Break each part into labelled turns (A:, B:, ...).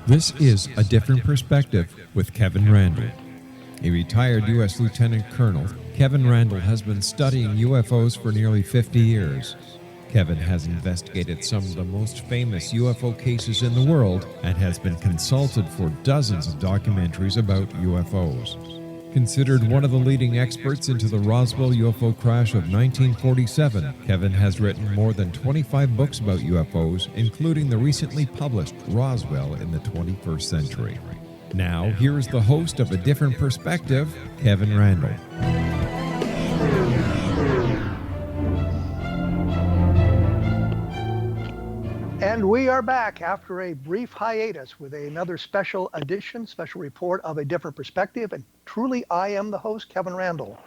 A: This is A Different Perspective with Kevin Randle. A retired U.S. Lieutenant Colonel, Kevin Randle has been studying UFOs for nearly 50 years. Kevin has investigated some of the most famous UFO cases in the world and has been consulted for dozens of documentaries about UFOs. Considered one of the leading experts into the Roswell UFO crash of 1947, Kevin has written more than 25 books about UFOs, including the recently published Roswell in the 21st Century. Now, here is the host of A Different Perspective, Kevin Randle.
B: And we are back after a brief hiatus with another special report of A Different Perspective. And truly, I am the host, Kevin Randle.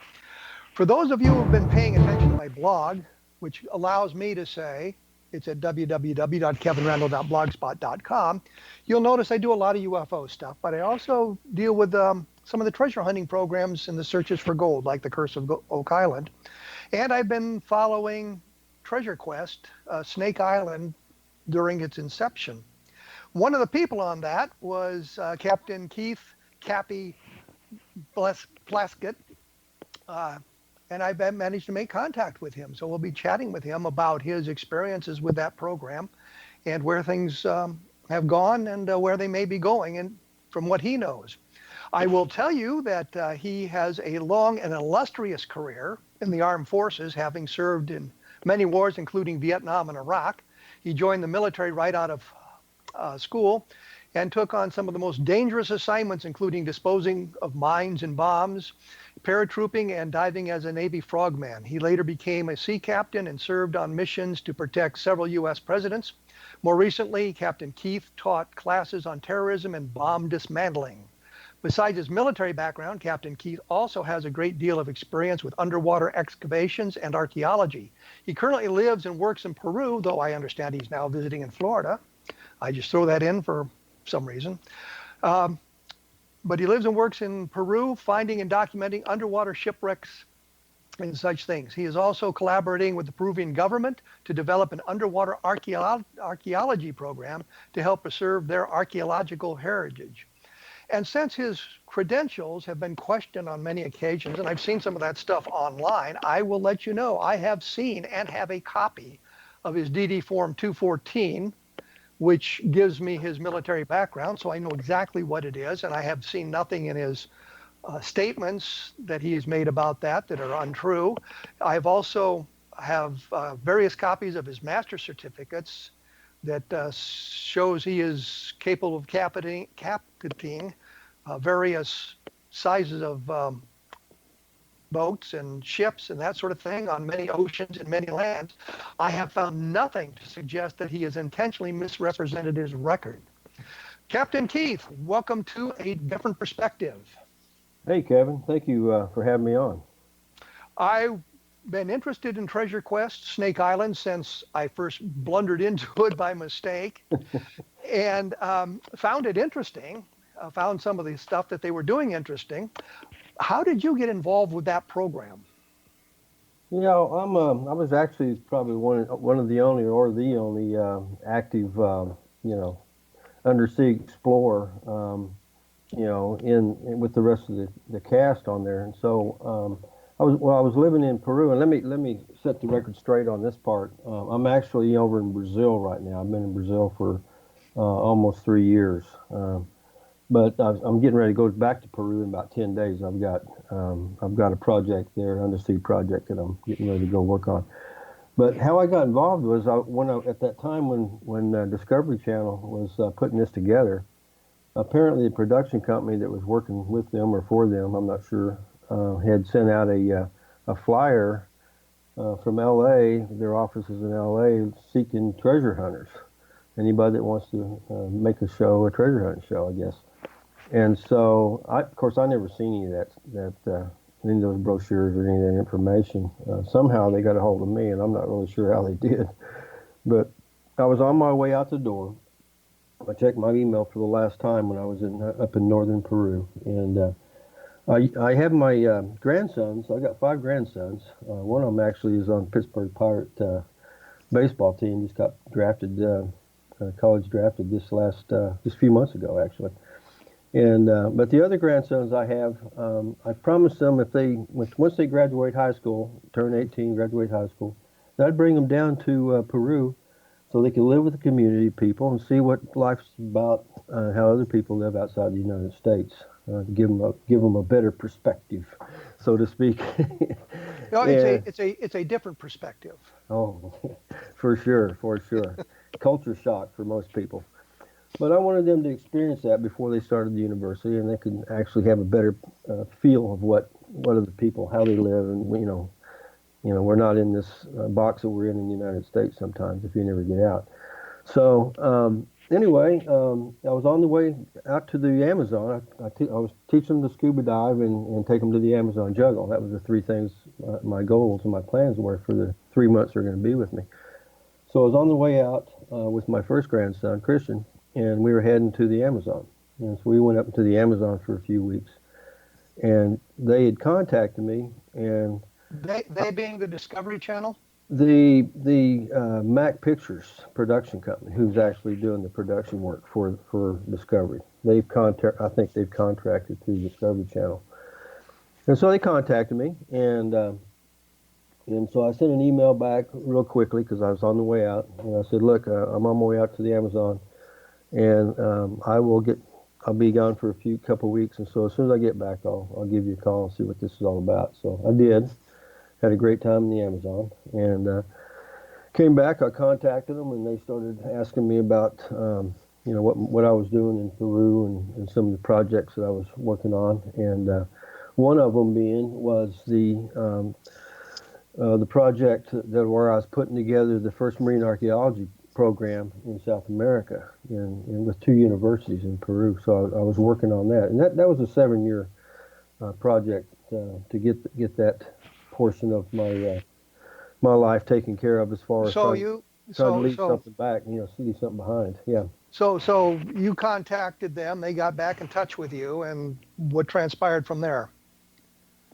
B: For those of you who have been paying attention to my blog, which allows me to say, it's at www.kevinrandle.blogspot.com, you'll notice I do a lot of UFO stuff, but I also deal with some of the treasure hunting programs and the searches for gold, like the Curse of Oak Island. And I've been following Treasure Quest, Snake Island, during its inception. One of the people on that was Captain Keith Cappy Plaskett, and I've managed to make contact with him. So we'll be chatting with him about his experiences with that program and where things have gone and where they may be going, and from what he knows. I will tell you that he has a long and illustrious career in the armed forces, having served in many wars, including Vietnam and Iraq. He joined the military right out of school and took on some of the most dangerous assignments, including disposing of mines and bombs, paratrooping, and diving as a Navy frogman. He later became a sea captain and served on missions to protect several U.S. presidents. More recently, Captain Keith taught classes on terrorism and bomb dismantling. Besides his military background, Captain Keith also has a great deal of experience with underwater excavations and archaeology. He currently lives and works in Peru, though I understand he's now visiting in Florida. I just throw that in for some reason. But he lives and works in Peru, finding and documenting underwater shipwrecks and such things. He is also collaborating with the Peruvian government to develop an underwater archaeology program to help preserve their archaeological heritage. And since his credentials have been questioned on many occasions, and I've seen some of that stuff online, I will let you know I have seen and have a copy of his DD Form 214, which gives me his military background, so I know exactly what it is, and I have seen nothing in his statements that he has made about that are untrue. I've also have various copies of his master certificates that shows he is capable of captaining various sizes of boats and ships and that sort of thing on many oceans and many lands. I have found nothing to suggest that he has intentionally misrepresented his record. Captain Keith, welcome to A Different Perspective.
C: Hey, Kevin. Thank you for having me on.
B: I've been interested in Treasure Quest, Snake Island, since I first blundered into it by mistake and found it interesting. Found some of the stuff that they were doing interesting. How did you get involved with that program?
C: You know, I was actually probably one of the only or the only active, undersea explorer, in with the rest of the cast on there. And so I was living in Peru, and let me set the record straight on this part. I'm actually over in Brazil right now. I've been in Brazil for almost 3 years. But I'm getting ready to go back to Peru in about 10 days. I've got a project there, an undersea project that I'm getting ready to go work on. But how I got involved was at that time when Discovery Channel was putting this together. Apparently, the production company that was working with them or for them, I'm not sure, had sent out a flyer from L.A. Their offices in L.A. seeking treasure hunters. Anybody that wants to make a treasure hunting show, I guess. And so, of course, I never seen any of any of those brochures or any of that information. Somehow they got a hold of me, and I'm not really sure how they did. But I was on my way out the door. I checked my email for the last time when I was up in northern Peru, and I have my grandsons. I got 5 grandsons. One of them actually is on Pittsburgh Pirate baseball team. Just got drafted college drafted this few months ago, actually. And but the other grandsons I have, I promised them once they graduate high school, turn 18, graduate high school, that I'd bring them down to Peru so they can live with the community people and see what life's about, how other people live outside the United States. Give them a better perspective, so to speak.
B: No, it's a different perspective.
C: Oh, for sure. Culture shock for most people. But I wanted them to experience that before they started the university, and they could actually have a better feel of what other people, how they live, and we're not in this box that we're in the United States sometimes if you never get out. So anyway, I was on the way out to the Amazon. I was teaching them to scuba dive and take them to the Amazon jungle. That was the three things my goals and my plans were for the 3 months they're going to be with me. So I was on the way out with my first grandson, Christian, and we were heading to the Amazon. And so we went up to the Amazon for a few weeks. And they had contacted me, and
B: they being the Discovery Channel?
C: The Mac Pictures production company, who's actually doing the production work for Discovery. I think they've contracted through Discovery Channel. And so they contacted me, and so I sent an email back real quickly because I was on the way out. And I said, look, I'm on my way out to the Amazon, and I'll be gone for a couple of weeks. And so as soon as I get back, I'll give you a call and see what this is all about. So I did. Had a great time in the Amazon, and came back. I contacted them, and they started asking me about, what I was doing in Peru and some of the projects that I was working on. And one of them was the project where I was putting together the first marine archaeology program in South America, and with 2 universities in Peru. So I was working on that, and that was a 7-year project to get that portion of my life taken care of, as far as trying to leave something back, leave something behind. Yeah.
B: So you contacted them, they got back in touch with you, and what transpired from there?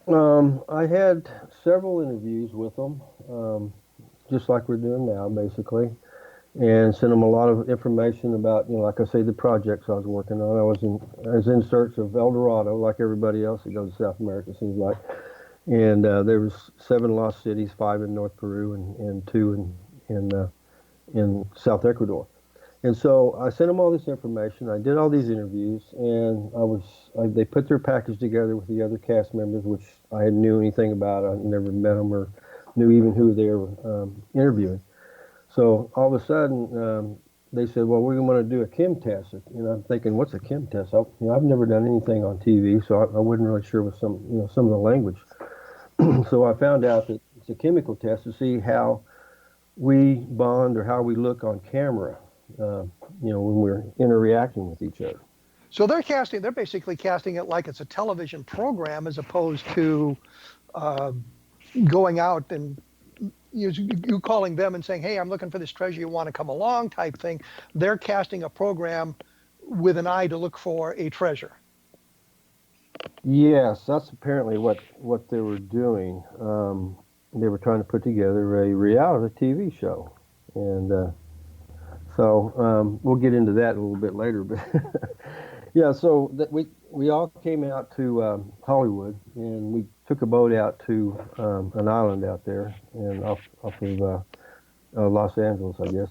C: I had several interviews with them, just like we're doing now, basically, and sent them a lot of information about, like I say, the projects I was working on. I was in search of El Dorado, like everybody else that goes to South America, it seems like. And there was 7 lost cities, 5 in North Peru and 2 in South Ecuador. And so I sent them all this information. I did all these interviews, and they put their package together with the other cast members, which I hadn't knew anything about. I never met them or knew even who they were interviewing. So all of a sudden, they said, well, we're going to do a chem test. I'm thinking, what's a chem test? I've never done anything on TV, so I wasn't really sure with some of the language. So I found out that it's a chemical test to see how we bond or how we look on camera, when we're interacting with each other.
B: So they're basically casting it like it's a television program, as opposed to going out and you calling them and saying, hey, I'm looking for this treasure, you want to come along, type thing. They're casting a program with an eye to look for a treasure.
C: Yes, that's apparently what they were doing. They were trying to put together a reality TV show, and so we'll get into that a little bit later. But yeah, so we all came out to Hollywood, and we took a boat out to an island out there, and off of Los Angeles, I guess.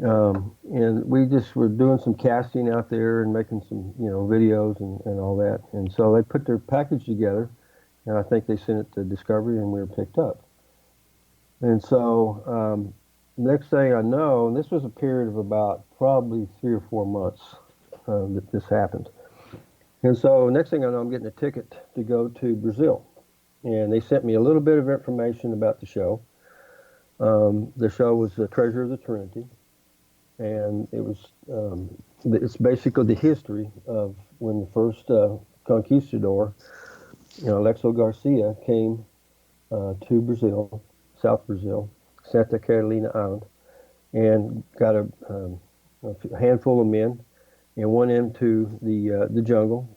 C: And we just were doing some casting out there and making some, videos and all that. And so they put their package together, and I think they sent it to Discovery, and we were picked up. And so next thing I know, and this was a period of about probably 3 or 4 months that this happened. And so next thing I know, I'm getting a ticket to go to Brazil. And they sent me a little bit of information about the show. The show was the Treasure of the Trinity. And it's basically the history of when the first conquistador, Alexo Garcia, came to Brazil, South Brazil, Santa Catalina Island, and got a handful of men and went into the jungle.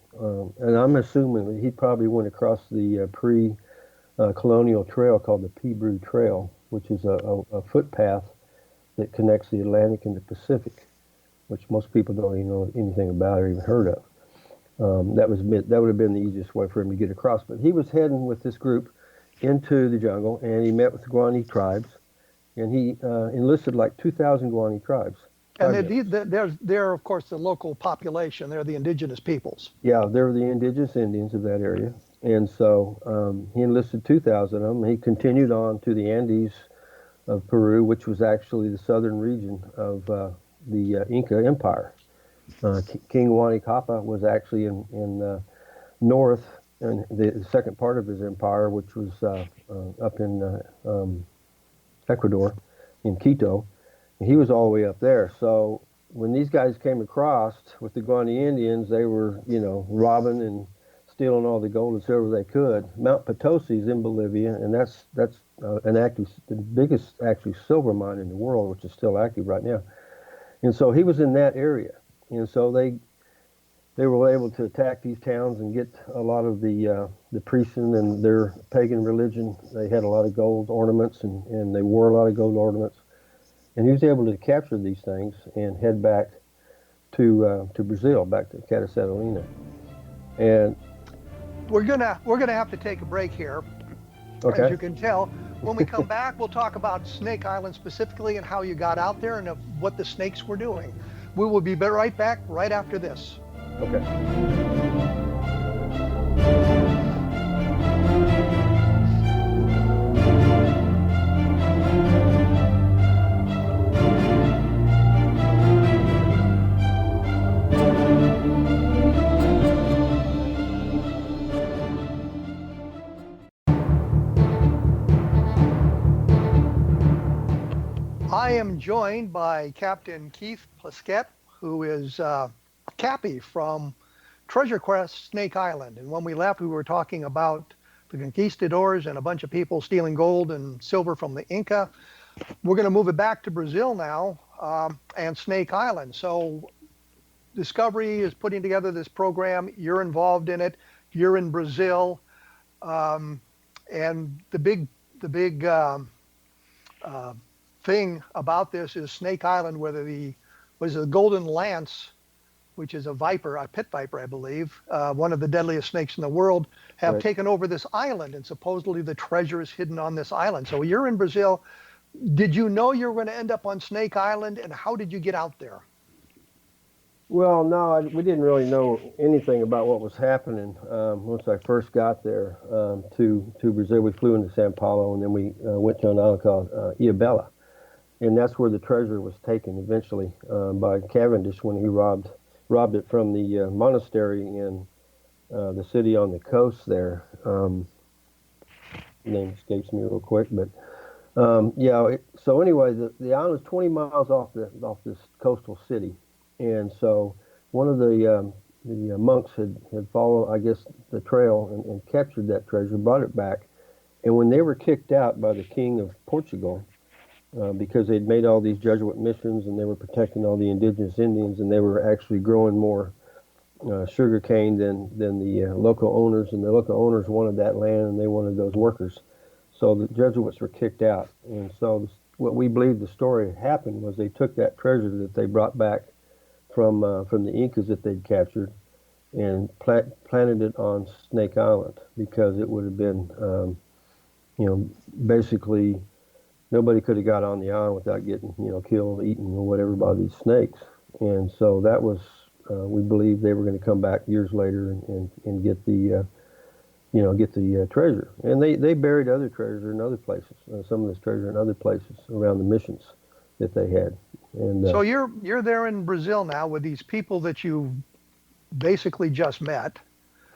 C: And I'm assuming that he probably went across the pre-colonial trail called the Peru Trail, which is a footpath that connects the Atlantic and the Pacific, which most people don't even know anything about or even heard of. That would have been the easiest way for him to get across. But he was heading with this group into the jungle, and he met with the Guarani tribes, and he enlisted like 2,000 Guarani tribes.
B: And they're, of course, the local population. They're the indigenous peoples.
C: Yeah, they're the indigenous Indians of that area. And so he enlisted 2,000 of them. He continued on to the Andes of Peru, which was actually the southern region of the Inca Empire. King Huayna was actually in north, and the second part of his empire, which was up in Ecuador, in Quito. He was all the way up there. So when these guys came across with the Guarani Indians, they were, robbing and stealing all the gold and silver they could. Mount Potosi is in Bolivia, and that's the biggest actually silver mine in the world, which is still active right now. And so he was in that area, and so they were able to attack these towns and get a lot of the priests and their pagan religion. They had a lot of gold ornaments, and they wore a lot of gold ornaments. And he was able to capture these things and head back to Brazil, back to Catalina. And
B: we're gonna have to take a break here.
C: Okay.
B: As you can tell, when we come back, we'll talk about Snake Island specifically and how you got out there and what the snakes were doing. We will be right back right after this.
C: Okay.
B: I am joined by Captain Keith Plaskett, who is Cappy from Treasure Quest Snake Island. And when we left, we were talking about the conquistadors and a bunch of people stealing gold and silver from the Inca. We're going to move it back to Brazil now and Snake Island. So Discovery is putting together this program. You're involved in it. You're in Brazil. And the big thing about this is Snake Island, where the golden lance, which is a pit viper, I believe, one of the deadliest snakes in the world, have taken over this island, and supposedly the treasure is hidden on this island. So you're in Brazil. Did you know you were going to end up on Snake Island, and how did you get out there?
C: Well, no, we didn't really know anything about what was happening. Once I first got there to Brazil, we flew into Sao Paulo, and then we went to an island called Ilhabela. And that's where the treasure was taken eventually by Cavendish when he robbed it from the monastery in the city on the coast there. Name escapes me real quick, but so anyway, the island is 20 miles off this coastal city, and so one of the monks had followed, I guess, the trail and captured that treasure, brought it back, and when they were kicked out by the king of Portugal. Because they'd made all these Jesuit missions and they were protecting all the indigenous Indians, and they were actually growing more sugar cane than the local owners, and the local owners wanted that land and they wanted those workers. So the Jesuits were kicked out. And so what we believe the story happened was they took that treasure that they brought back from the Incas that they'd captured and planted it on Snake Island, because it would have been, basically nobody could have got on the island without getting, killed, eaten, or whatever by these snakes. And so that was, we believe they were going to come back years later and get the, get the treasure. And they buried other treasure in other places, some of this treasure in other places around the missions that they had. And
B: so you're there in Brazil now with these people that you basically just met.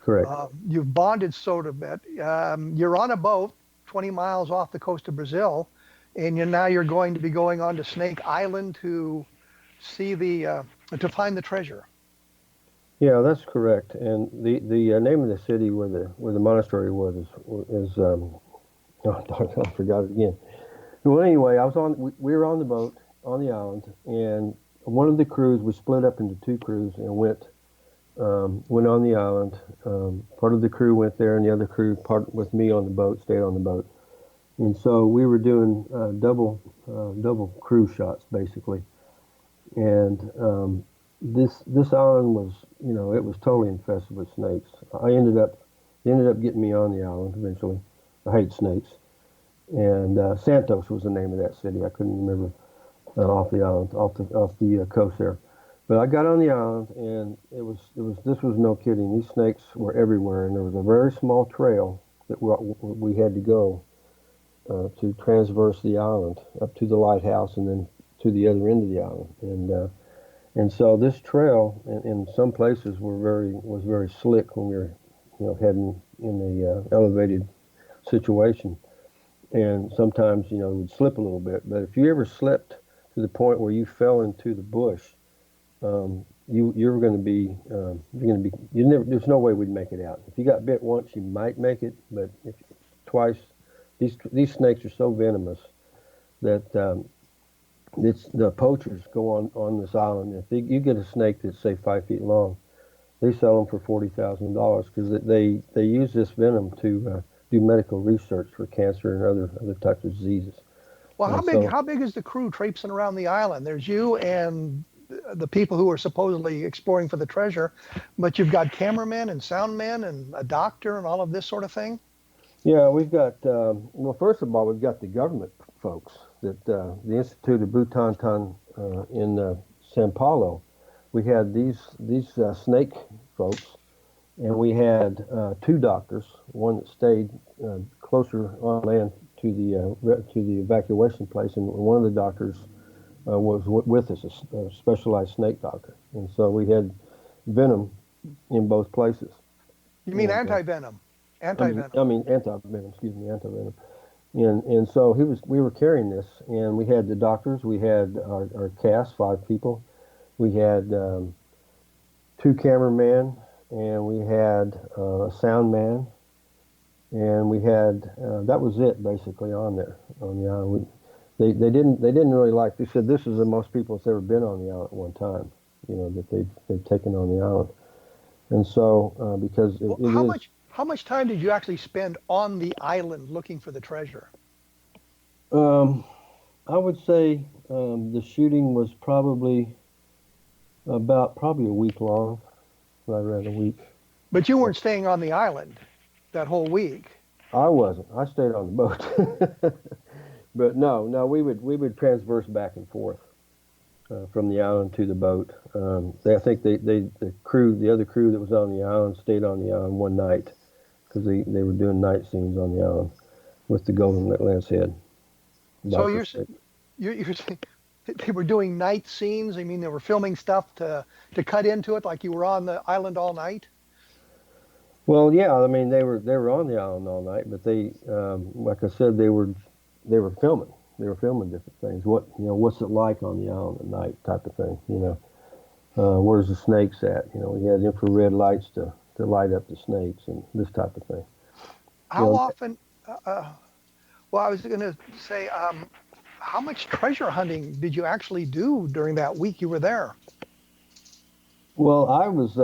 C: Correct.
B: You've bonded sort of bit. You're on a boat 20 miles off the coast of Brazil. And now you're going to be going on to Snake Island to see to find the treasure.
C: Yeah, that's correct. And the name of the city where the monastery was is I forgot it again. Well, anyway, we were on the boat on the island, and one of the crews was split up into two crews and went on the island. Part of the crew went there, and the other crew, part with me on the boat, stayed on the boat. And so we were doing double crew shots basically. And this island was, it was totally infested with snakes. They ended up getting me on the island eventually. I hate snakes. And Santos was the name of that city. I couldn't remember off the island, off the coast there. But I got on the island, and this was no kidding. These snakes were everywhere, and there was a very small trail that we had to go to transverse the island up to the lighthouse, and then to the other end of the island. And so this trail, in some places, was very slick when we were, heading in the elevated situation. And sometimes, it would slip a little bit. But if you ever slipped to the point where you fell into the bush, you're going to be, there's no way we'd make it out. If you got bit once, you might make it, but if twice, these snakes are so venomous that the poachers go on this island. If you get a snake that's say 5 feet long, they sell them for $40,000 because they use this venom to do medical research for cancer and other types of diseases.
B: Well, how big is the crew traipsing around the island? There's you and the people who are supposedly exploring for the treasure, but you've got cameramen and soundmen and a doctor and all of this sort of thing.
C: Yeah, we've got well, first of all, we've got the government folks that the Institute of Butantan in Sao Paulo. We had these snake folks, and we had two doctors, one that stayed closer on land to the evacuation place, and one of the doctors was with us, a specialized snake doctor. And so we had venom in both places.
B: You mean anti-venom? Anti-venom.
C: I mean anti-venom, excuse me, anti-venom. And so we were carrying this, and we had the doctors, we had our cast, 5 people, we had 2 cameramen, and we had a sound man, and we had that was it basically on the island. They didn't really like. They said this is the most people that's ever been on the island at one time. That they've taken on the island, and so because
B: how much time did you actually spend on the island looking for the treasure?
C: I would say the shooting was probably a week long, right around a week.
B: But you weren't staying on the island that whole week.
C: I wasn't. I stayed on the boat. But no, we would transverse back and forth from the island to the boat. I think the other crew that was on the island stayed on the island one night because they were doing night scenes on the island with the golden lance head.
B: So you're saying they were doing night scenes? I mean, they were filming stuff to cut into it, like you were on the island all night?
C: Well, yeah. I mean, they were on the island all night, but they, like I said, they were filming. They were filming different things. What's it like on the island at night, type of thing. Where's the snakes at? We had infrared lights to light up the snakes and this type of thing.
B: How often? Well, I was going to say, how much treasure hunting did you actually do during that week you were there?
C: Well, I was,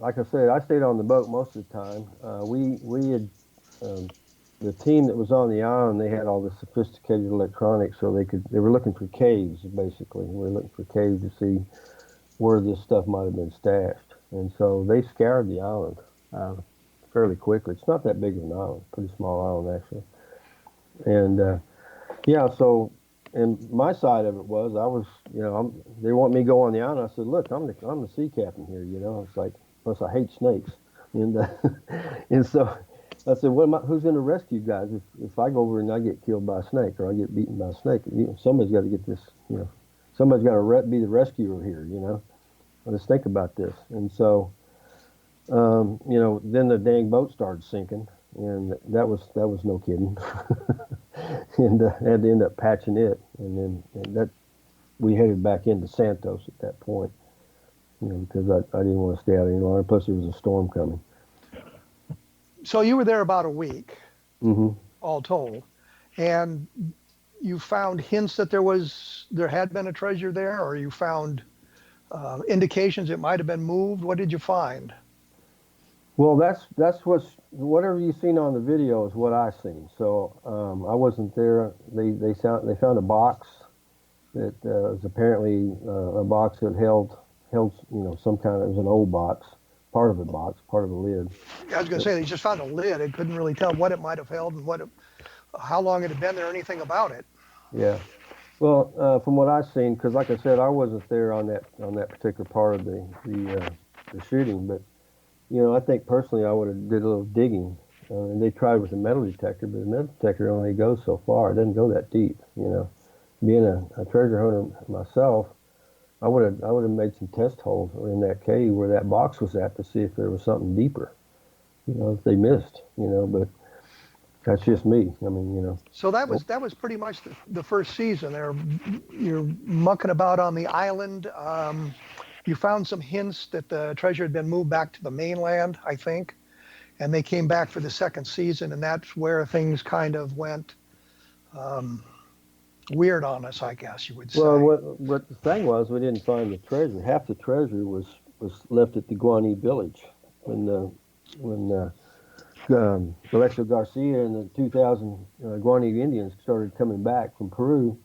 C: like I said, I stayed on the boat most of the time. We had, the team that was on the island, they had all the sophisticated electronics, so they were looking for caves, basically. We were looking for caves to see where this stuff might have been stashed. And so they scoured the island fairly quickly. It's not that big of an island, pretty small island, actually. And, yeah, so, and my side of it was, they want me to go on the island. I said, look, I'm the sea captain here, It's like, plus I hate snakes. And and so I said, who's going to rescue you guys if I go over and I get killed by a snake or I get beaten by a snake? Somebody's got to get this, somebody's got to be the rescuer here, Let's think about this. And so, then the dang boat started sinking, and that was no kidding. And I had to end up patching it, and then we headed back into Santos at that point, because I didn't want to stay out any longer. Plus, there was a storm coming.
B: So you were there about a week,
C: mm-hmm.
B: all told, and you found hints that there had been a treasure there, or you found indications it might have been moved. What did you find?
C: Well, that's whatever you've seen on the video is what I seen. So I wasn't there. They found a box that was apparently a box that held some kind of, it was an old box, part of a box, part of a lid.
B: I was going to say they just found a lid. They couldn't really tell what it might have held and how long it had been there, or anything about it.
C: Yeah. Well, from what I've seen, because like I said, I wasn't there on that particular part of the shooting, but I think personally I would have did a little digging. And they tried with a metal detector, but the metal detector only goes so far. It doesn't go that deep. Being a treasure hunter myself, I would have made some test holes in that cave where that box was at to see if there was something deeper. If they missed. But that's just me. I mean.
B: So that was pretty much the first season. You're mucking about on the island. You found some hints that the treasure had been moved back to the mainland, I think, and they came back for the second season, and that's where things kind of went weird on us, I guess you would say.
C: Well, what the thing was, we didn't find the treasure. Half the treasure was left at the Guanese village when Alexio Garcia and the 2,000 Guanese Indians started coming back from Peru.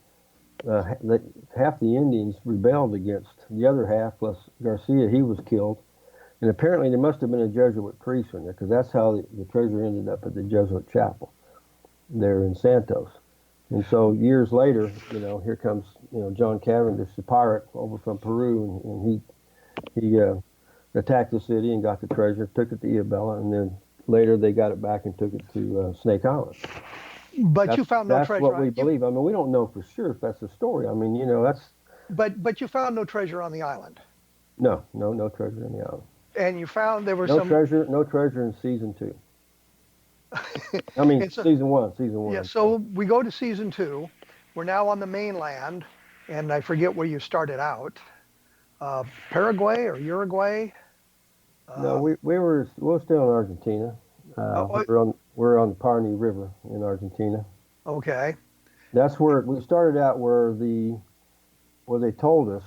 C: Half the Indians rebelled against the other half, plus Garcia. He was killed, and apparently there must have been a Jesuit priest in there, because that's how the treasure ended up at the Jesuit chapel there in Santos. And so years later, here comes John Cavendish, the pirate over from Peru, and he attacked the city and got the treasure, took it to Isabella, and then later they got it back and took it to Snake Island.
B: But you found no treasure.
C: That's what we believe. I mean, we don't know for sure if that's the story. I mean, that's.
B: But you found no treasure on the island.
C: No treasure on the island.
B: And you found there was
C: no treasure in season 2. I mean, season one.
B: Yeah. So we go to season 2. We're now on the mainland, and I forget where you started out. Paraguay or Uruguay?
C: No, we're still in Argentina. We're on the Paraná River in Argentina.
B: Okay.
C: That's where we started out. Where they told us,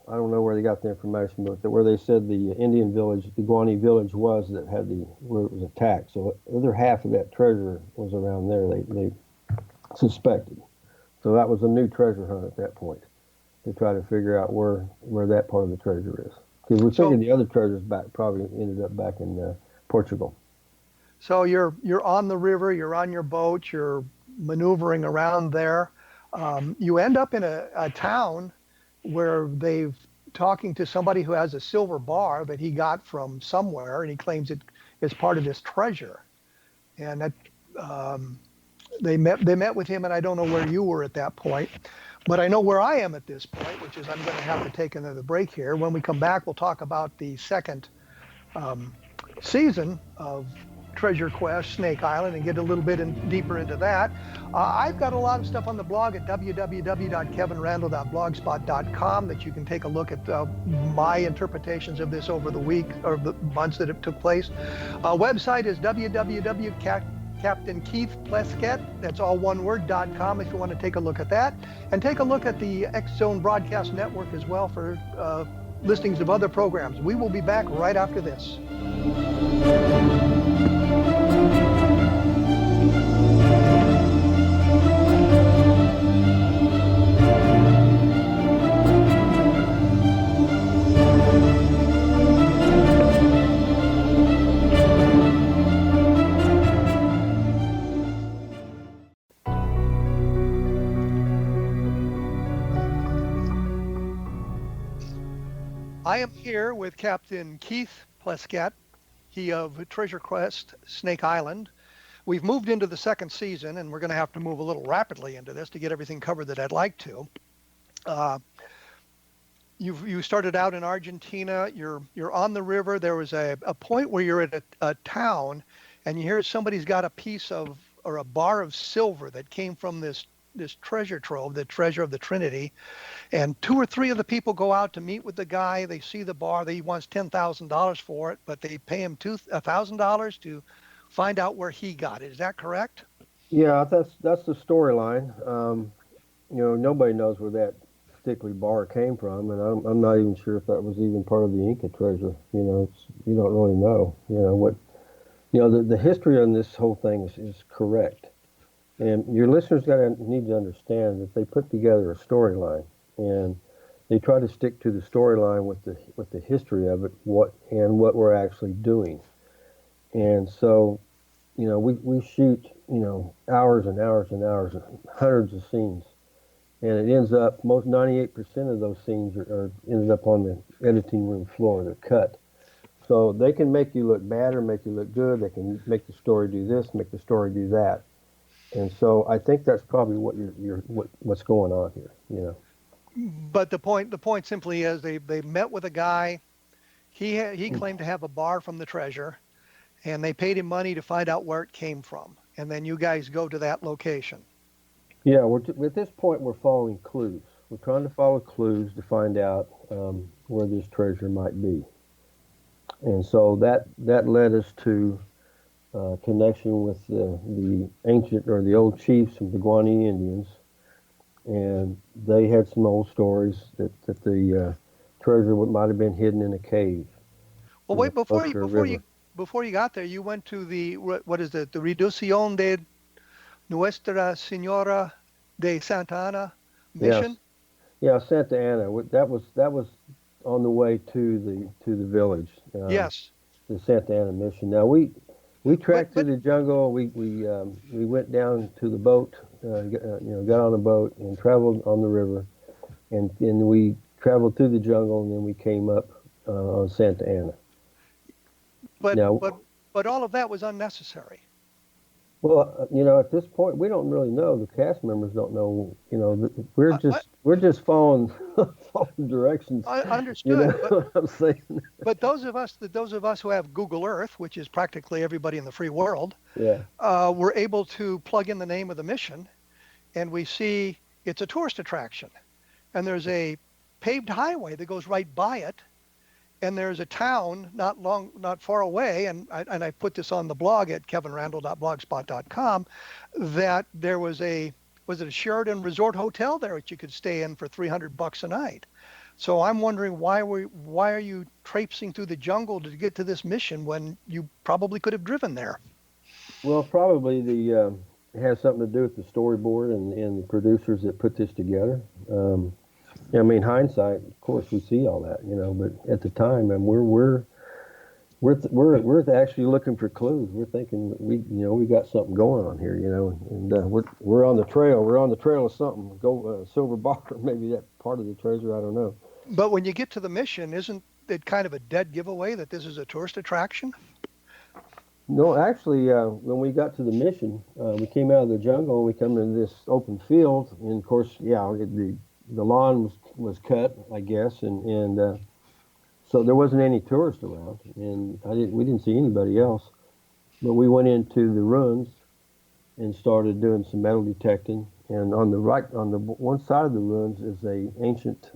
C: I don't know where they got the information, but where they said the Indian village, the Guanese village was where it was attacked. So the other half of that treasure was around there. They suspected. So that was a new treasure hunt at that point to try to figure out where that part of the treasure is. Because we figured the other treasures probably ended up back in Portugal.
B: So you're on the river, you're on your boat, you're maneuvering around there. You end up in a town where they've talking to somebody who has a silver bar that he got from somewhere, and he claims it is part of his treasure. And that they met with him, and I don't know where you were at that point. But I know where I am at this point, which is I'm going to have to take another break here. When we come back, we'll talk about the second season of Treasure Quest Snake Island and get a little bit deeper into that. I've got a lot of stuff on the blog at www.kevinrandle.blogspot.com that you can take a look at my interpretations of this over the week or the months that it took place. Website is www.CaptainKeithPlaskett, that's all one word, .com if you want to take a look at that. And take a look at the X Zone Broadcast Network as well for listings of other programs. We will be back right after this. I am here with Captain Keith Plaskett, he of Treasure Quest Snake Island. We've moved into the second season, and we're going to have to move a little rapidly into this to get everything covered that I'd like to. You started out in Argentina. You're on the river. There was a point where you're at a town, and you hear somebody's got a piece of or a bar of silver that came from this treasure trove, the treasure of the Trinity. And 2 or 3 of the people go out to meet with the guy. They see the bar. He wants $10,000 for it, but they pay him $1,000 to find out where he got it. Is that correct?
C: Yeah, that's the storyline. Nobody knows where that particular bar came from, and I'm not even sure if that was even part of the Inca treasure. You don't really know. The history on this whole thing is correct. And your listeners need to understand that they put together a storyline, and they try to stick to the storyline with the history of it, what we're actually doing. And so, we shoot, hours and hours and hours, hundreds of scenes, and it ends up most 98% of those scenes are ended up on the editing room floor. They're cut. So they can make you look bad or make you look good. They can make the story do this, make the story do that. And so I think that's probably what's going on here.
B: But the point simply is they met with a guy. He claimed to have a bar from the treasure, and they paid him money to find out where it came from. And then you guys go to that location.
C: Yeah, at this point we're following clues. We're trying to follow clues to find out where this treasure might be. And so that led us to connection with the ancient or the old chiefs of the Guarani Indians, and they had some old stories that the treasure might have been hidden in a cave.
B: Well, wait,
C: River.
B: before you got there, you went to what is it? The Reducción de Nuestra Señora de Santa Ana mission.
C: Yes, yeah, Santa Ana. That was on the way to the village.
B: Yes.
C: The Santa Ana mission. Now we tracked through the jungle. We went down to the boat. Got on a boat and traveled on the river, and we traveled through the jungle, and then we came up on Santa Ana.
B: But all of that was unnecessary.
C: Well, at this point, we don't really know. The cast members don't know. We're just following directions.
B: I understood.
C: You know what I'm saying?
B: But those of us who have Google Earth, which is practically everybody in the free world,
C: Yeah.
B: were able to plug in the name of the mission, and we see it's a tourist attraction, and there's a paved highway that goes right by it, and there's a town not far away, and I put this on the blog at kevinrandle.blogspot.com, that there was it a Sheraton Resort Hotel there that you could stay in for $300 a night. So I'm wondering why are you traipsing through the jungle to get to this mission when you probably could have driven there?
C: Well, probably it has something to do with the storyboard and the producers that put this together. I mean, hindsight, of course, we see all that, but at the time, and we're actually looking for clues. We're thinking we got something going on here, and we're on the trail. We're on the trail of something. Silver bar, maybe that part of the treasure. I don't know.
B: But when you get to the mission, isn't it kind of a dead giveaway that this is a tourist attraction?
C: No, actually, when we got to the mission, we came out of the jungle and we come into this open field, and of course, the lawn was cut, I guess, and so there wasn't any tourists around, and we didn't see anybody else. But we went into the ruins and started doing some metal detecting. And on the one side of the ruins is a ancient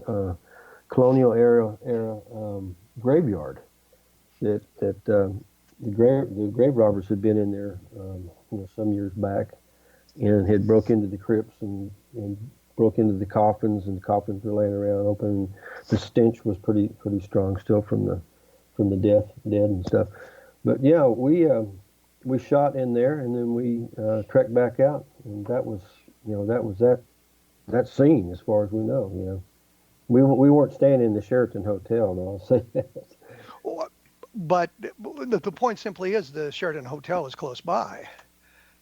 C: colonial era graveyard that the grave robbers had been in there, some years back, and had broke into the crypts and broke into the coffins, and the coffins were laying around open. The stench was pretty strong still from the dead and stuff. But yeah, we shot in there, and then we trekked back out, and that was that scene as far as we know. We weren't staying in the Sheraton Hotel, no, I'll say that.
B: But the point simply is the Sheraton Hotel is close by,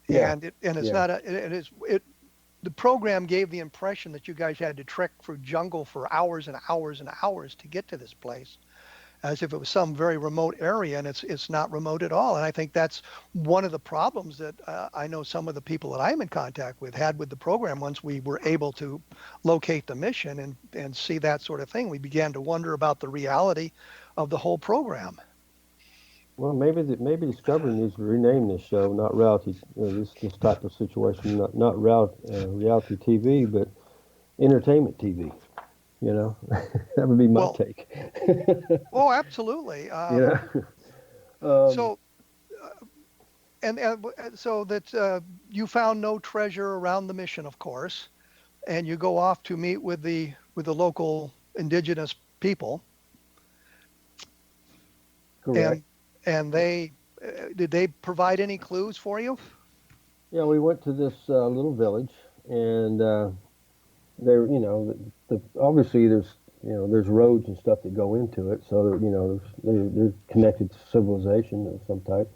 C: Yeah.
B: it's not the program gave the impression that you guys had to trek through jungle for hours and hours and hours to get to this place, as if it was some very remote area, and it's not remote at all. And I think that's one of the problems that I know some of the people that I'm in contact with had with the program. Once we were able to locate the mission and see that sort of thing, we began to wonder about the reality of the whole program.
C: Well, maybe Discovery needs to rename this show, not reality, this type of situation, not reality TV, but entertainment TV. That would be my take.
B: Oh, absolutely. So that you found no treasure around the mission, of course, and you go off to meet with the local indigenous people.
C: Correct.
B: And they did they provide any clues for you?
C: Yeah, we went to this little village, and there, obviously there's roads and stuff that go into it, so they're connected to civilization of some type.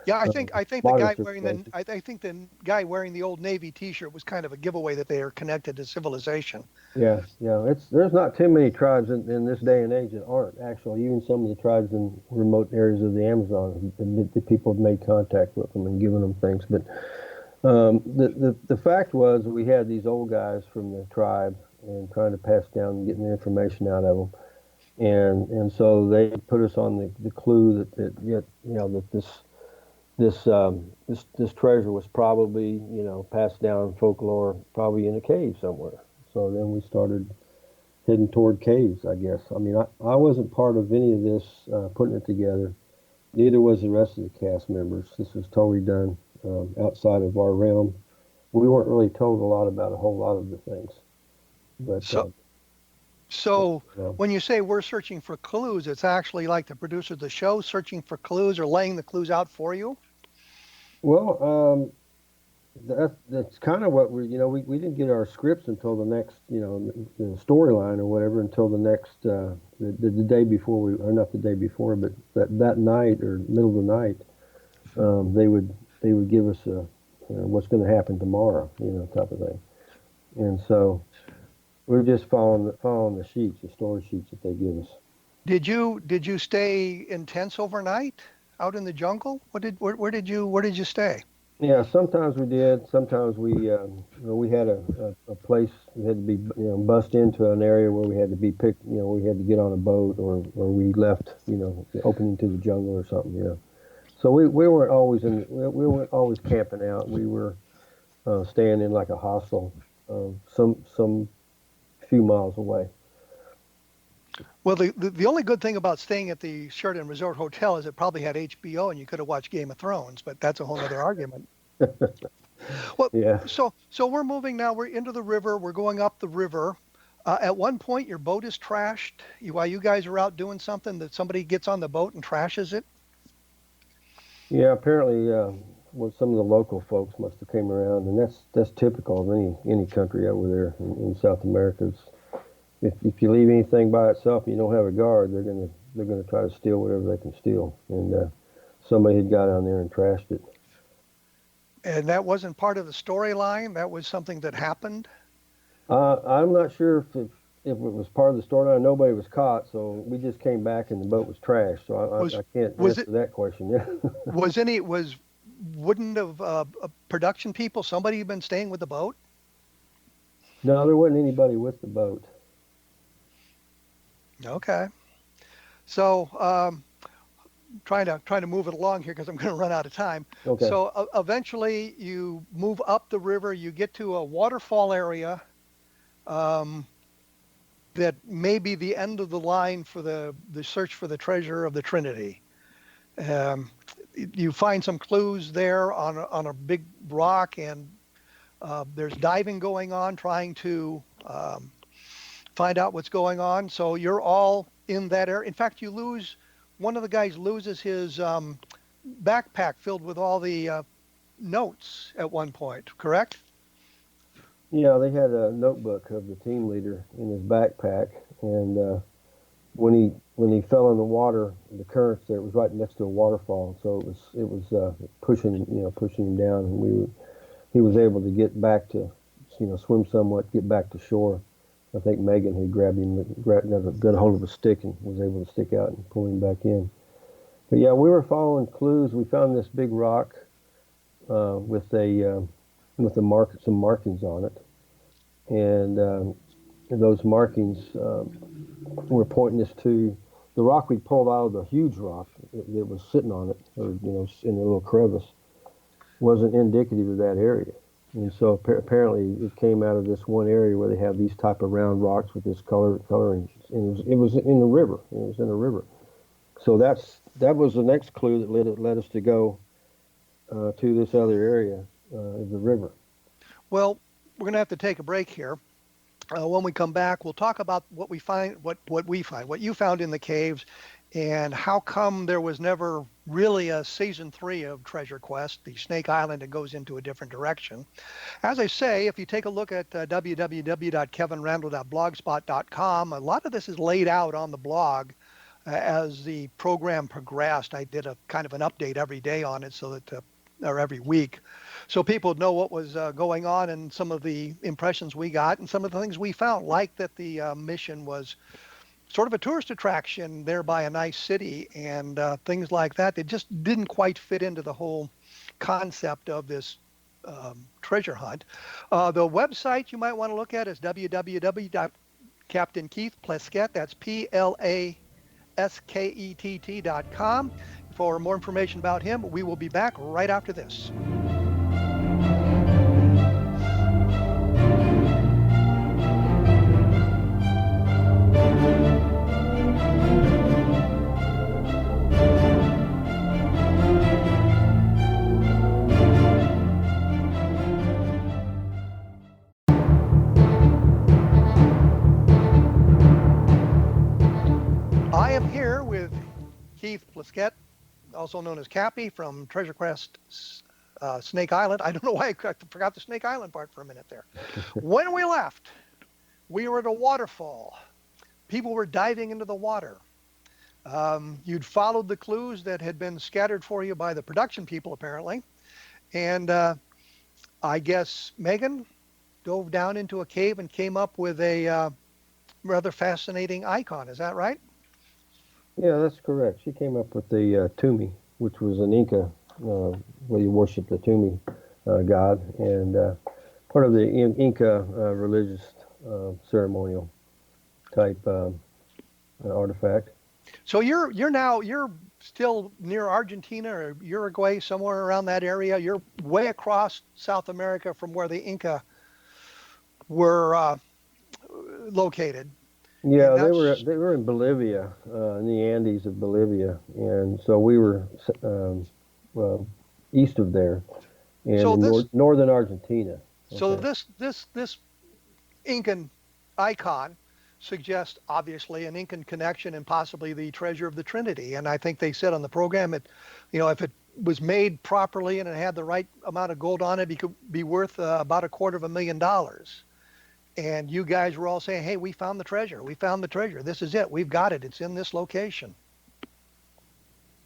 B: Yeah, I think the
C: Modern
B: guy wearing the
C: civilization.
B: I think the guy wearing the old Navy T-shirt was kind of a giveaway that they are connected to civilization.
C: Yeah, yeah. There's not too many tribes in this day and age that aren't actually. Even some of the tribes in remote areas of the Amazon, the people have made contact with them and given them things. But the fact was we had these old guys from the tribe and trying to pass down and getting the information out of them, and so they put us on the clue that this treasure was probably passed down folklore probably in a cave somewhere. So then we started heading toward caves, I guess. I mean, I wasn't part of any of this putting it together. Neither was the rest of the cast members. This was totally done outside of our realm. We weren't really told a lot about a whole lot of the things. But
B: So so
C: uh,
B: when you say we're searching for clues, it's actually like the producer of the show searching for clues or laying the clues out for you.
C: well, that's kind of what we didn't get our scripts until the next the storyline or whatever until the next the day before or not the day before, but that night or middle of the night, they would give us a what's going to happen tomorrow, type of thing. And so we're just following the sheets, the story sheets that they give us.
B: Did you stay intense overnight out in the jungle? Where did you stay?
C: Yeah, sometimes we did. Sometimes we had a place we had to be bust into an area where we had to be picked. We had to get on a boat or we left the opening to the jungle or something. So we weren't always we weren't always camping out. We were staying in like a hostel, some few miles away.
B: Well, the only good thing about staying at the Sheraton Resort Hotel is it probably had HBO and you could have watched Game of Thrones, but that's a whole other argument. Well,
C: Yeah.
B: so we're moving now. We're into the river. We're going up the river. At one point, your boat is trashed. While you guys are out doing something, that somebody gets on the boat and trashes it.
C: Yeah, apparently, well, some of the local folks must have came around, and that's typical of any country over there in South America. If you leave anything by itself and you don't have a guard, they're gonna try to steal whatever they can steal. And somebody had got on there and trashed it.
B: And that wasn't part of the storyline. That was something that happened.
C: I'm not sure if it was part of the storyline. Nobody was caught, so we just came back and the boat was trashed. So
B: Was
C: I can't
B: was
C: answer
B: it
C: that question. Yeah.
B: was any was wouldn't have production people somebody been staying with the boat?
C: No, there wasn't anybody with the boat.
B: Okay. So trying to move it along here because I'm going to run out of time.
C: Okay.
B: So eventually you move up the river, you get to a waterfall area um, that may be the end of the line for the search for the treasure of the Trinity. Um, you find some clues there on a big rock, and there's diving going on, trying to find out what's going on. So you're all in that area. In fact, one of the guys loses his backpack filled with all the notes at one point, correct?
C: Yeah, they had a notebook of the team leader in his backpack, and when he fell in the water, the currents there, it was right next to a waterfall, so it was pushing him down, and he was able to get back to swim somewhat, get back to shore. I think Megan had got a hold of a stick and was able to stick out and pull him back in. But yeah, we were following clues. We found this big rock with some markings on it, and those markings were pointing us to the rock we pulled out of the huge rock that was sitting on it, or in a little crevice, wasn't indicative of that area. And so apparently it came out of this one area where they have these type of round rocks with this coloring. And it was in the river. It was in a river. So that was the next clue that led us to go to this other area of the river.
B: Well, we're going to have to take a break here. When we come back, we'll talk about what we find, what you found in the caves, And how come there was never really a season 3 of Treasure Quest, the Snake Island, that goes into a different direction? As I say, if you take a look at www.kevinrandle.blogspot.com, a lot of this is laid out on the blog as the program progressed. I did a kind of an update every day on it so that, or every week, so people would know what was going on and some of the impressions we got and some of the things we found, like that the mission was sort of a tourist attraction there by a nice city and things like that. They just didn't quite fit into the whole concept of this treasure hunt. The website you might want to look at is www.captainkeithplaskett, that's PLASKETT.com. For more information about him, we will be back right after this. I am here with Keith Plaskett, also known as Cappy, from Treasure Quest Snake Island. I don't know why I forgot the Snake Island part for a minute there. When we left, we were at a waterfall. People were diving into the water. You'd followed the clues that had been scattered for you by the production people, apparently. And I guess Megan dove down into a cave and came up with a rather fascinating icon. Is that right?
C: Yeah, that's correct. She came up with the Tumi, which was an Inca, where you worship the Tumi god, and part of the Inca religious ceremonial type artifact.
B: So you're still near Argentina or Uruguay, somewhere around that area. You're way across South America from where the Inca were located.
C: Yeah, they were in Bolivia, in the Andes of Bolivia, and so we were well east of there, and
B: so
C: in northern Argentina.
B: So this Incan icon suggests obviously an Incan connection and possibly the treasure of the Trinity. And I think they said on the program that, if it was made properly and it had the right amount of gold on it, it could be worth about $250,000. And you guys were all saying, hey, we found the treasure. We found the treasure. This is it. We've got it. It's in this location.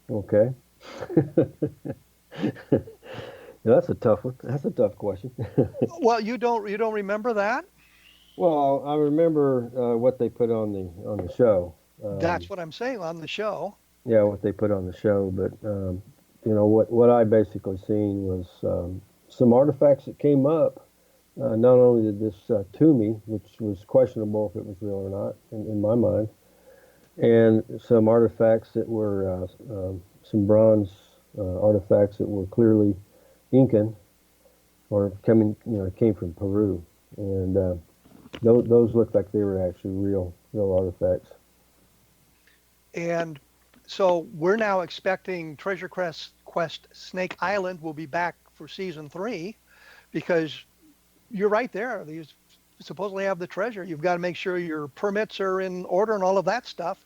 C: Okay. That's a tough one. That's a tough question.
B: Well, you don't remember that?
C: Well, I remember what they put on the show.
B: That's what I'm saying, on the show.
C: Yeah, what they put on the show. But what I basically seen was some artifacts that came up. Not only did this Tumi, which was questionable if it was real or not in my mind, and some artifacts that were some bronze artifacts that were clearly Incan or came from Peru, and those looked like they were actually real artifacts.
B: And so we're now expecting Treasure Quest Snake Island will be back for season 3, because you're right there. You supposedly have the treasure. You've got to make sure your permits are in order and all of that stuff,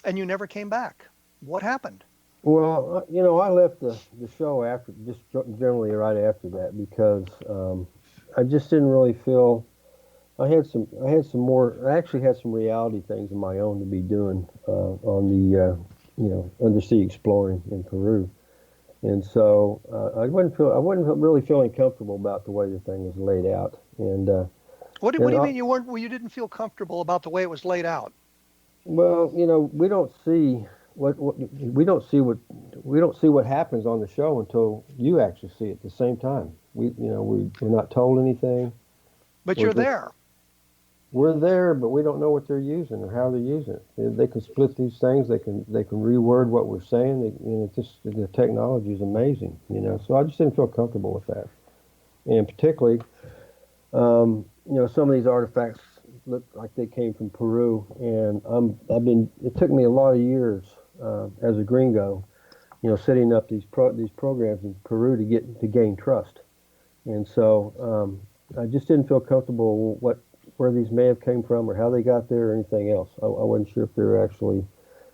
B: and you never came back. What happened?
C: Well, I left the show after, just generally right after that, because I just didn't really feel. I actually had some reality things of my own to be doing on the undersea exploring in Peru, and so I wasn't really feeling comfortable about the way the thing was laid out. And
B: what do you mean you didn't feel comfortable about the way it was laid out?
C: Well, we don't see what happens on the show until you actually see it at the same time. We're not told anything.
B: But you're there.
C: We're there, but we don't know what they're using or how they're using it. They can split these things. They can reword what we're saying. The technology is amazing. So I just didn't feel comfortable with that. And particularly, some of these artifacts look like they came from Peru, and it took me a lot of years as a gringo, setting up these programs in Peru to gain trust. And so I just didn't feel comfortable where these may have came from or how they got there or anything else. I wasn't sure if they were actually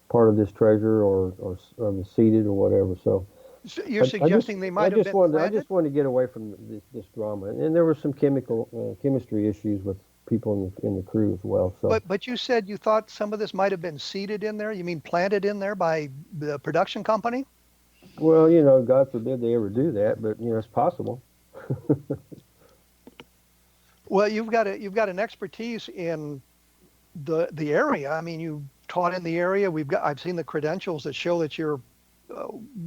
C: part of this treasure or was seeded or whatever. So
B: So you're suggesting they might have been
C: I
B: planted?
C: just wanted to get away from this drama, and there were some chemistry issues with people in the crew as well. So
B: But you said you thought some of this might have been seeded in there. You mean planted in there by the production company?
C: well, God forbid they ever do that, but it's possible.
B: Well, you've got an expertise in the area. I mean, you taught in the area. I've seen the credentials that show that you're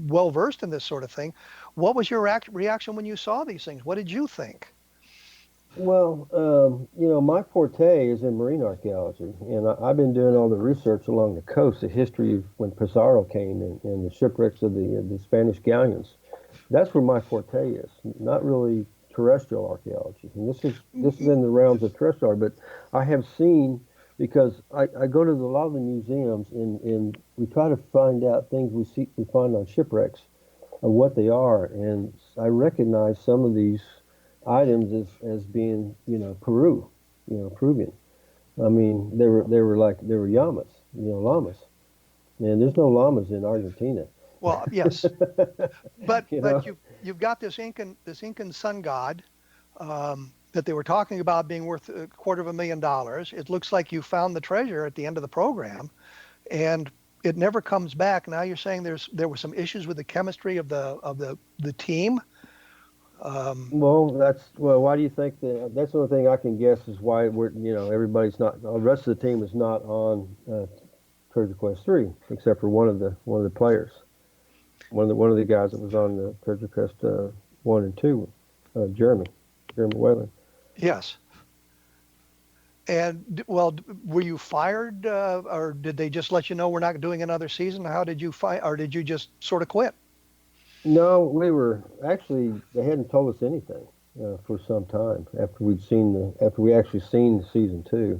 B: well versed in this sort of thing. What was your reaction when you saw these things? What did you think?
C: Well, my forte is in marine archaeology, and I've been doing all the research along the coast, the history of when Pizarro came and the shipwrecks of the Spanish galleons. That's where my forte is, not really terrestrial archaeology. And this is in the realms of terrestrial, but I have seen, because I go to a lot of the museums and we try to find out things we find on shipwrecks of what they are, and I recognize some of these items as being Peruvian. I mean, they were llamas, and there's no llamas in Argentina.
B: Well, yes, but
C: you
B: but
C: know
B: you've got this Incan sun god that they were talking about being worth $250,000. It looks like you found the treasure at the end of the program, and it never comes back. Now you're saying there were some issues with the chemistry of the team.
C: well, why do you think that? That's the only thing I can guess is why everybody's not. The rest of the team is not on Treasure Quest 3, except for one of the players. One of the guys that was on the Treasure Quest 1 and 2, Jeremy Whalen.
B: Yes. And well, were you fired, or did they just let you know we're not doing another season? How did you or did you just sort of quit?
C: No, they hadn't told us anything for some time after we actually seen season 2.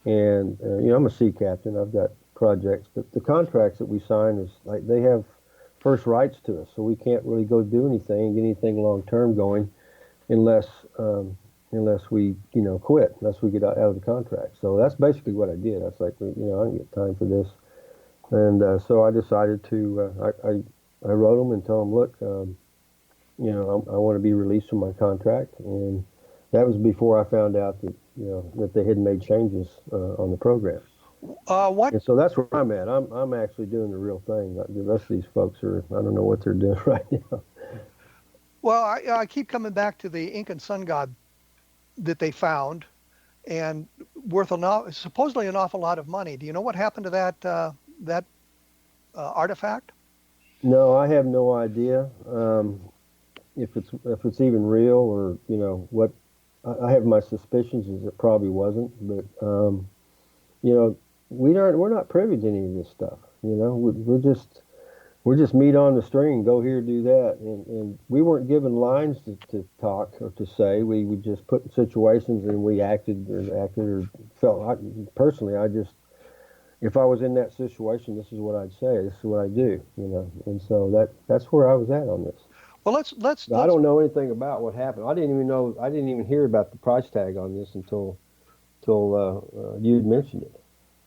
C: And I'm a sea captain. I've got projects, but the contracts that we sign is like they have first rights to us, so we can't really go do anything, get anything long term going, unless we quit, unless we get out of the contract. So that's basically what I did. I was like, I don't get time for this, and so I decided to I wrote them and told them, look, I want to be released from my contract, and that was before I found out that that they had made changes on the program.
B: What?
C: And so that's where I'm at. I'm actually doing the real thing. The rest of these folks I don't know what they're doing right now.
B: Well, I keep coming back to the Incan sun god that they found, and worth supposedly an awful lot of money. Do you know what happened to that artifact?
C: No, I have no idea if it's even real or what. I have my suspicions is it probably wasn't, but we're not privy to any of this stuff. We're just meat on the string. Go here, do that, and we weren't given lines to talk or to say. We would just put in situations and we acted or felt. Personally, if I was in that situation, this is what I'd say. This is what I do. And so that's where I was at on this.
B: Well, let's.
C: I don't know anything about what happened. I didn't even hear about the price tag on this until you'd mentioned it.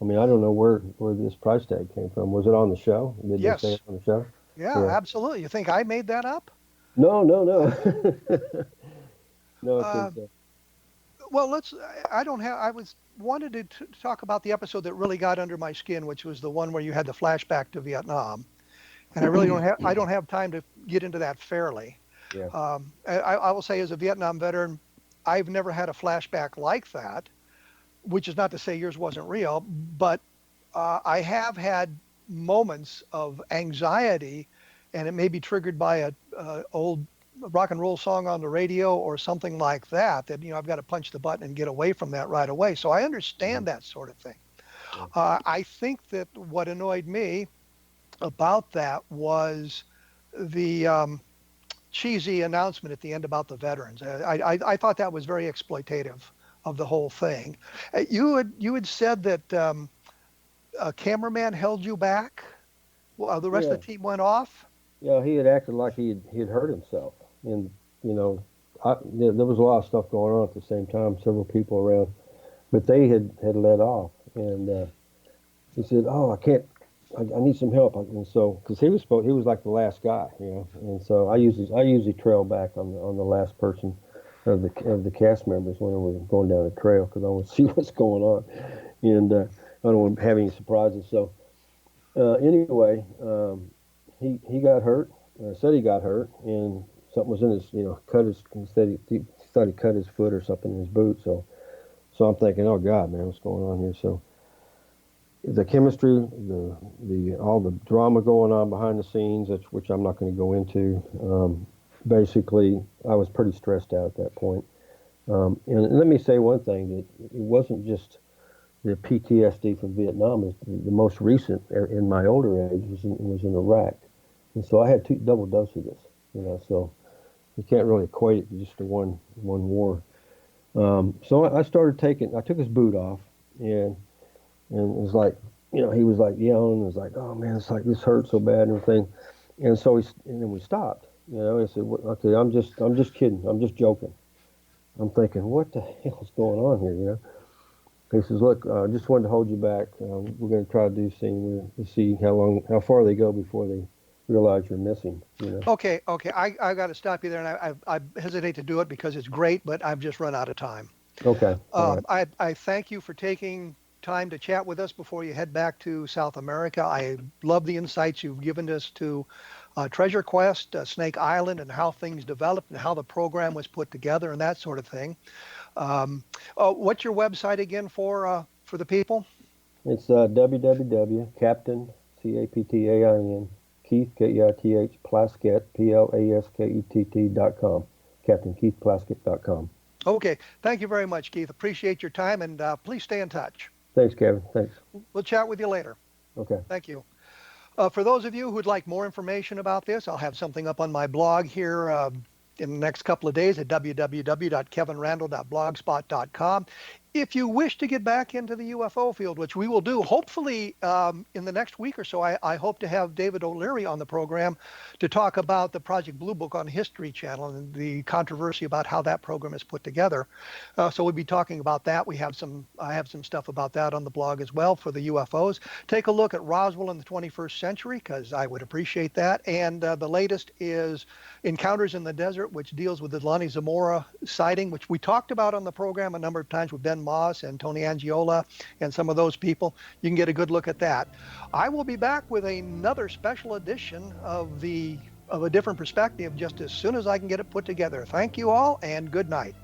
C: I mean, I don't know where this price tag came from. Was it on the show? Did
B: Yes.
C: they say it on the show?
B: Yeah, absolutely. You think I made that up?
C: No. No.
B: Well, I wanted to talk about the episode that really got under my skin, which was the one where you had the flashback to Vietnam, and I don't have time to get into that fairly.
C: Yeah.
B: I will say, as a Vietnam veteran, I've never had a flashback like that, which is not to say yours wasn't real, but I have had moments of anxiety, and it may be triggered by a old rock and roll song on the radio or something like that, I've got to punch the button and get away from that right away. So I understand that sort of thing. I think that what annoyed me about that was the cheesy announcement at the end about the veterans. I thought that was very exploitative of the whole thing. You had said that a cameraman held you back while the rest of the team went off.
C: Yeah, he had acted like he'd hurt himself, and there was a lot of stuff going on at the same time. Several people around, but they had let off, and he said, "Oh, I I need some help. And so, because he was like the last guy, you know, and so I usually trail back on the last person of the cast members when we're going down the trail because I want to see what's going on, and I don't want to have any surprises. So anyway, he got hurt. Said he got hurt, and something was in his, you know, he thought he cut his foot or something in his boot. So I'm thinking, oh God, man, what's going on here? So the chemistry, the all the drama going on behind the scenes, which I'm not going to go into. Basically, I was pretty stressed out at that point. And let me say one thing, that it wasn't just the PTSD from Vietnam. Is the most recent in my older age was in Iraq, and so I had double dose of this. You know, so you can't really equate it to just to one war. So I took his boot off, and it was like, you know, he was like yelling. It was like, oh man, it's like this hurts so bad and everything. And so and then we stopped. You know, he said, okay, I'm just kidding. I'm just joking. I'm thinking, what the hell's going on here? You know. He says, look, just wanted to hold you back. We're going to try to do a scene to see how far they go before they realize you're missing. You know.
B: Okay. I got to stop you there, and I hesitate to do it because it's great, but I've just run out of time.
C: Okay. Right.
B: I thank you for taking time to chat with us before you head back to South America. I love the insights you've given us to Treasure Quest, Snake Island, and how things developed and how the program was put together and that sort of thing. What's your website again for the people?
C: It's www.captain, CAPTAIN, Keith, KEITH, Plaskett, PLASKETT.com, CaptainKeithPlaskett.com.
B: Okay. Thank you very much, Keith. Appreciate your time, and please stay in touch.
C: Thanks, Kevin. Thanks.
B: We'll chat with you later.
C: Okay.
B: Thank you. For those of you who'd like more information about this, I'll have something up on my blog here in the next couple of days at www.kevinrandle.blogspot.com. If you wish to get back into the UFO field, which we will do, hopefully in the next week or so, I hope to have David O'Leary on the program to talk about the Project Blue Book on History Channel and the controversy about how that program is put together. So we'll be talking about that. I have some stuff about that on the blog as well for the UFOs. Take a look at Roswell in the 21st century, because I would appreciate that. And the latest is Encounters in the Desert, which deals with the Lonnie Zamora sighting, which we talked about on the program a number of times with Ben Moss and Tony Angiola and some of those people. You can get a good look at that. I will be back with another special edition of a different perspective just as soon as I can get it put together. Thank you all, and good night.